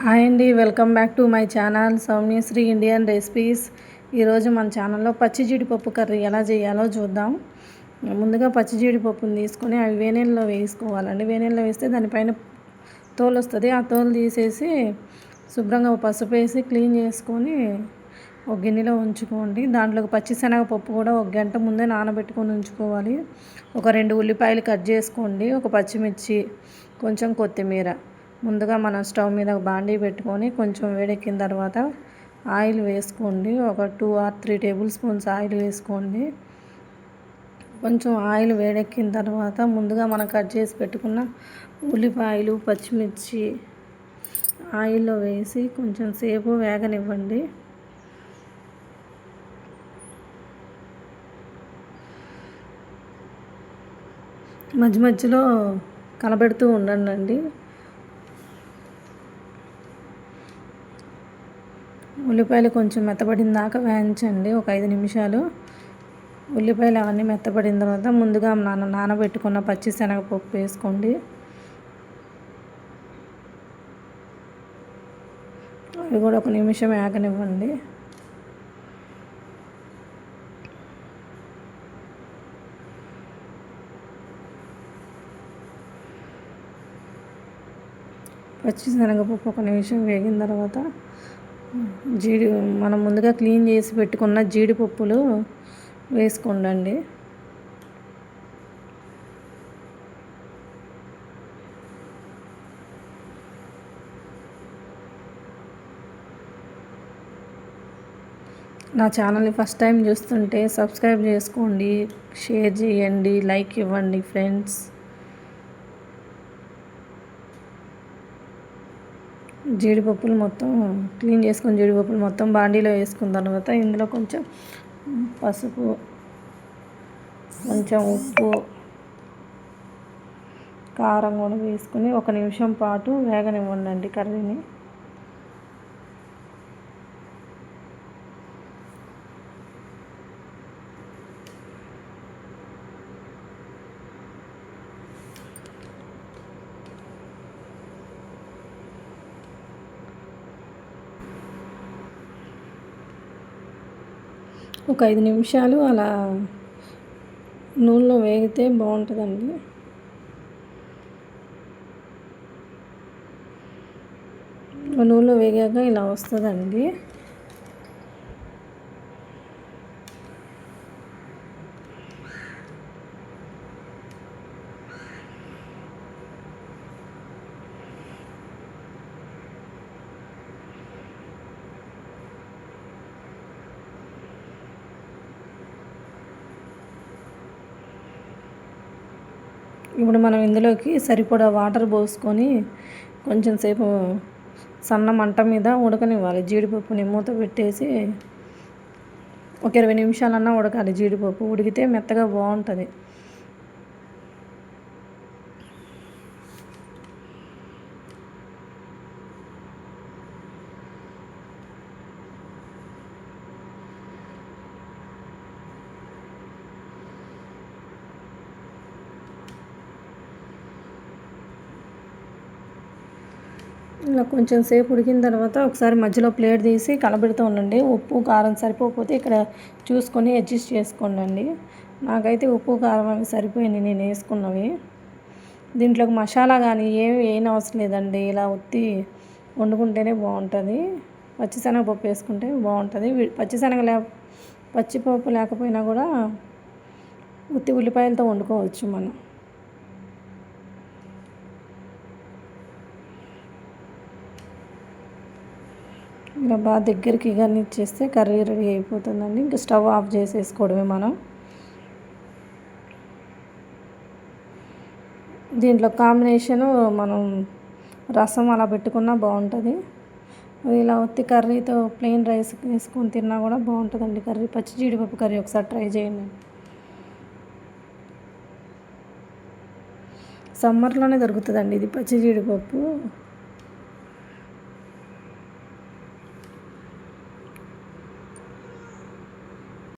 Hi అండి, welcome back to my channel Soumyasri Indian recipes. ఈరోజు మన ఛానల్లో పచ్చి జీడిపప్పు కర్రీ ఎలా చేయాలో చూద్దాం. ముందుగా పచ్చి జీడిపప్పుని తీసుకొని అవి వేనీళ్ళలో వేసుకోవాలండి. వేనీళ్ళలో వేస్తే దానిపైన తోలు వస్తుంది. ఆ తోలు తీసేసి శుభ్రంగా పసుపు వేసి క్లీన్ చేసుకొని ఒక గిన్నెలో ఉంచుకోండి. దాంట్లోకి పచ్చిశనగపప్పు కూడా ఒక గంట ముందే నానబెట్టుకొని ఉంచుకోవాలి. ఒక 2 ఉల్లిపాయలు కట్ చేసుకోండి, ఒక పచ్చిమిర్చి, కొంచెం కొత్తిమీర. ముందుగా మనం స్టవ్ మీద బాండీ పెట్టుకొని కొంచెం వేడెక్కిన తర్వాత ఆయిల్ వేసుకోండి. ఒక 2 or 3 టేబుల్ స్పూన్స్ ఆయిల్ వేసుకోండి. కొంచెం ఆయిల్ వేడెక్కిన తర్వాత ముందుగా మనం కట్ చేసి పెట్టుకున్న ఉల్లిపాయలు, పచ్చిమిర్చి ఆయిల్లో వేసి కొంచెం సేపు వేగనివ్వండి. మధ్య మధ్యలో కలబెడుతూ ఉండండి. ఉల్లిపాయలు కొంచెం మెత్తబడిన దాకా వేయించండి, ఒక 5 నిమిషాలు. ఉల్లిపాయలు అవన్నీ మెత్తబడిన తర్వాత ముందుగా నానబెట్టుకున్న పచ్చి శనగపప్పు వేసుకోండి. అవి కూడా 1 నిమిషం వేగనివ్వండి. పచ్చి శనగపప్పు 1 నిమిషం వేగిన తర్వాత మనం ముందుగా క్లీన్ చేసి పెట్టుకున్న జీడిపప్పులు వేసుకోండి. నా ఛానల్ని ఫస్ట్ టైం చూస్తుంటే సబ్స్క్రైబ్ చేసుకోండి, షేర్ చేయండి, లైక్ ఇవ్వండి ఫ్రెండ్స్. జీడిపప్పులు మొత్తం క్లీన్ చేసుకొని జీడిపప్పులు మొత్తం బాండీలో వేసుకున్న తర్వాత ఇందులో కొంచెం పసుపు, కొంచెం ఉప్పు, కారం కూడా వేసుకొని 1 నిమిషం పాటు వేగనివ్వండి కర్రీని. ఒక 5 నిమిషాలు అలా నూనెలో వేగితే బాగుంటుందండి. నూనెలో వేగాక ఇలా వస్తుందండి. ఇప్పుడు మనం ఇందులోకి సరిపడా వాటర్ పోసుకొని కొంచెం సేపు సన్న మంట మీద ఉడకనివ్వాలి. జీడిపప్పుని మూత పెట్టేసి ఒక 20 నిమిషాలన్నా ఉడకాలి. జీడిపప్పు ఉడికితే మెత్తగా బాగుంటుంది. ఇలా కొంచెం సేపు ఉడికిన తర్వాత ఒకసారి మధ్యలో ప్లేట్ తీసి కలబెడుతూ ఉండండి. ఉప్పు కారం సరిపోకపోతే ఇక్కడ చూసుకొని అడ్జస్ట్ చేసుకోండి. నాకైతే ఉప్పు కారం అవి సరిపోయినాయి నేను వేసుకున్నవి. దీంట్లోకి మసాలా కానీ ఏమి వేయనవసరం లేదండి. ఇలా ఉత్తి వండుకుంటేనే బాగుంటుంది. పచ్చిశనగపప్పు వేసుకుంటే బాగుంటుంది. పచ్చిపప్పు లేకపోయినా కూడా ఉత్తి ఉల్లిపాయలతో వండుకోవచ్చు మనం. ఇలా బాగా దగ్గరికి ఇచ్చేస్తే కర్రీ రెడీ అయిపోతుందండి. ఇంకా స్టవ్ ఆఫ్ చేసేసుకోవడమే మనం. దీంట్లో కాంబినేషను మనం రసం అలా పెట్టుకున్నా బాగుంటుంది. ఇలా ఉత్తి కర్రీతో ప్లెయిన్ రైస్ వేసుకొని తిన్నా కూడా బాగుంటుందండి కర్రీ. పచ్చి జీడిపప్పు కర్రీ ఒకసారి ట్రై చేయండి. సమ్మర్లోనే దొరుకుతుందండి ఇది పచ్చి జీడిపప్పు.